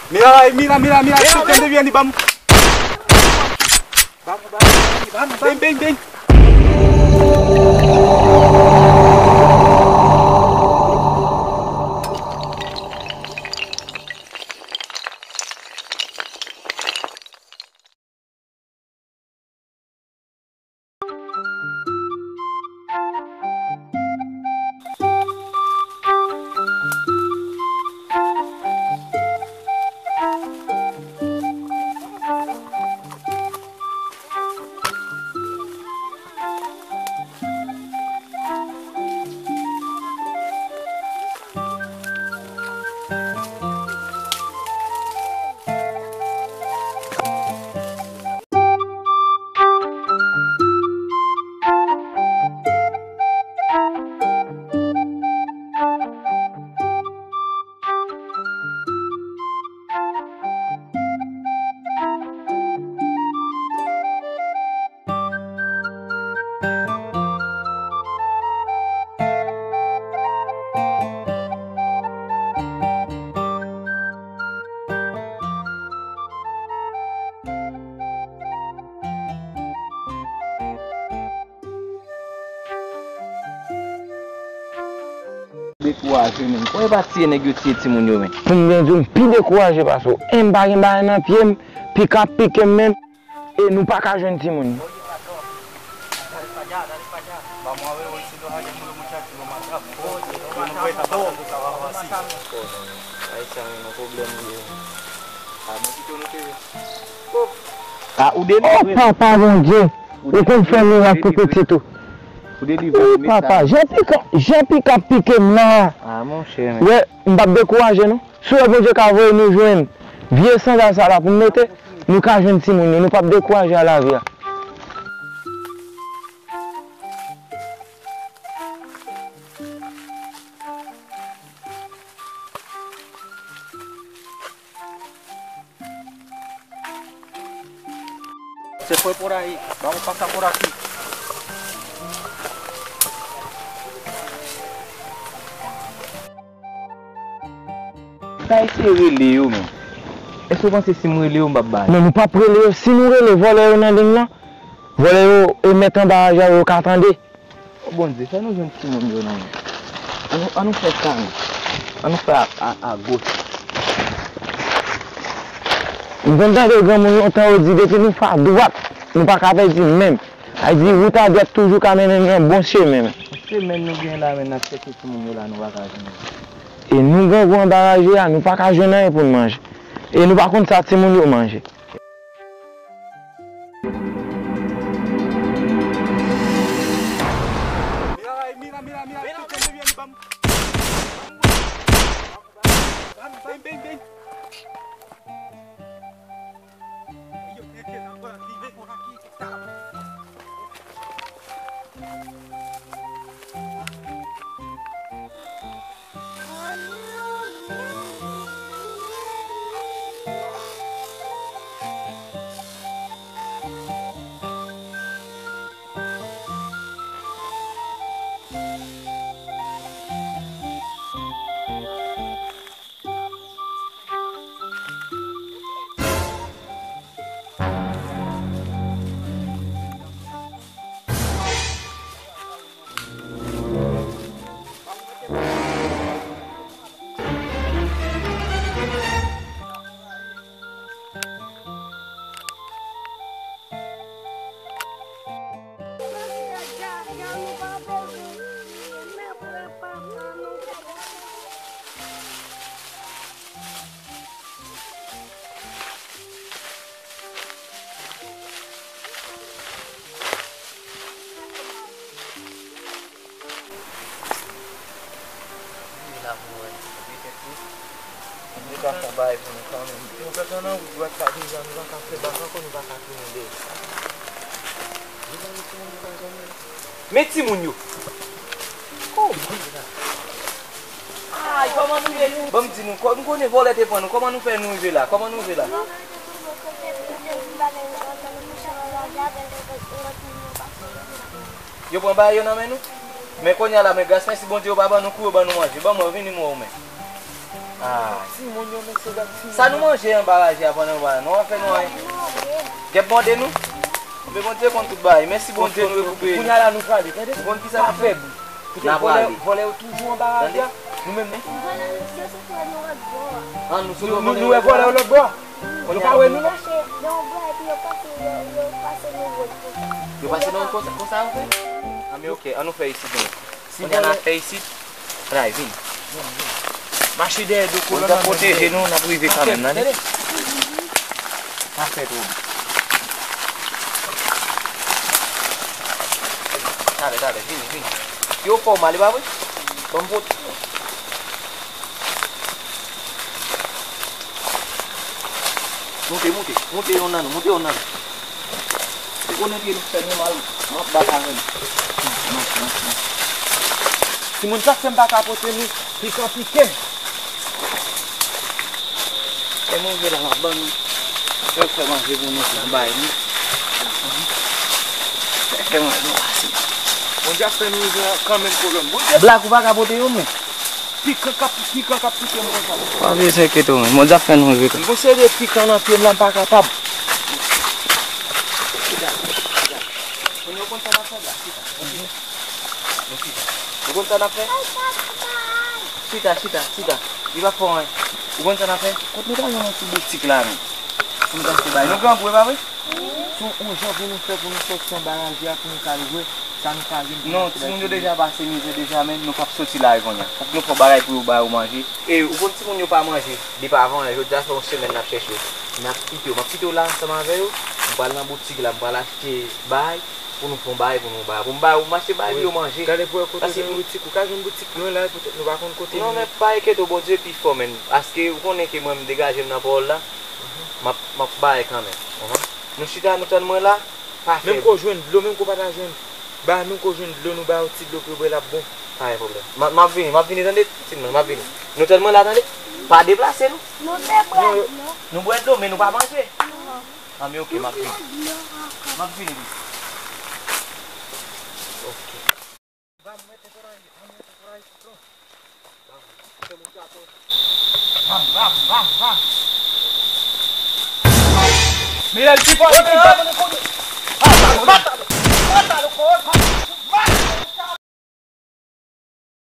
Mira, ¿dónde viene? Vamos. Ven. Découragé même. Pourquoi pas tirer négocier Timoun yo men? Pour me dire plus découragé parce que un bagage dans pied, puis cap piquer même et nous pas qu'à jeune Timoun. Ah, ou Oh papa mon Dieu, vous pouvez faire miracle pour petit tout. Oh papa, j'ai piqué à piquer là. Ah mon cher. Ouais, on va décourager non. Si le bon Dieu qu'a voulu nous joindre, vieux sans ça là pour mettre, nous qu'à jeune Timoun, nous pas décourager à la vie. Se fue por ahí, vamos a pasar por aquí. Ça essayer relé yo men. Est-ce que vous pensez si moi relé yo m'baba? Non, nous pas prélé, si nous relé voler dans ligne là, voler et mettre en barrage au qu'attendez. Oh bon Dieu, ça nous jeune Timoun yo non. On nous fait ça. On nous fait à gauche. Nous avons des grands montants dit depuis nous faire droite, nous pas capable dire même. Elle dit route à droite toujours quand même un bon chemin. C'est même nous bien là maintenant c'est que tout monde là nous va faire. Et nous avons un barrage là, nous pas qu'à jeûner pour manger. Et nous par contre ça tout le monde manger. Mira, ¿dónde viene? Vamos. Ven. Ellos creen que están por aquí, ven por aquí. Mais Timoun yo. Oh, ah, comment nous venons? Bon, dis-nous, nous connaissons voler tes points, comment nous faisons nous vivre là? Comment nous vivre là? Yo prends pas yo nan men nous? Mais quand y a la mais grâce merci bon Dieu baba nous cour ba nous manger. Bon moi venir moi mais. Ah, si mon yo men se gak si. Sa nou manje an baraj ya pendant ba. Nou an fè nou an. Gep bonde nou? Be bon Dieu kon tout bay. Merci bon Dieu nou recouper. Kounya la nou prale, tade? Bon ki sa na fè. Na prale. Vole ou toujou an baraj ya. Nou men men. An nou sou Nou e vole ou lot bo. Yo pa we nou non? Yo passe nou kon sa ou fè? Ami ok, an nou fè ici donc. Si on a fè ici. Rai, vin. Marche de do On va protéger nous, on a privé quand même, nan? Parfait tout. Dale, vin. Yo pou mali ba wè? Bon pot. Monte yon nan. Se konen ki nou fè nou mal, map baka ren. Si moun sak se mba kapote nou, pike. E moun vè la ban nou. Yo fè manje pou nou fè bay nou. Fè manje nou asi. Moun jak fè nou kan men kolon. Blak ou pa kapote yon men? Pike moun sa. Pa vè se keto men, moun jak fè nou vè. Moun se de pike nan piye mlan pa kapab. Moun yo konta na fè la? Ou konta na fè? Sita. I va fò an. Ou konta na fè? Kote nou ta yon an sou boutik la men. Moun ta se bay. Nou kan pou e ba vè? Sou un jan pou nou fè pou nou seksyon baraj ya pou nou kalijwe, sa nou kalijwe. Non, si moun yo deja basse mize deja men, nou kap soti la yon ya. Fok nou fò baray pou yo bay ou manje. E ou konti moun yo pa manje, di pa avan yo jas fò un semen nap chèche yo. Map kite yo la anseman ve yo, mpal nan boutik la, mpal achete bay, pou nou fòn bay, pou nou bay. Pou mbay ou machete bay, yo manje. Gade pou yo kote jen boutik, ou ka jen boutik nou la, nou va kon kote. Non men, pa eket ou bon Dieu pi fò men. Aske ou konen ke mwen mdegaje m nan pol la, map bay kanmen. Nou chita nou tan mwen la, pa feb. Mem ko jwen dlo, mem ko pata jwen. Ba, mem ko jwen dlo, nou ba ou ti dlo pou yo la bon. Pa yon problem. Map vini tande, sinman, map vini. Nou tan mwen la tande, pa deplase nou. Nou bwet do, men nou pa manje. Ami ok, map vini. Map vini. Ok. Vam. Mira el tipo ahí. Mátalo.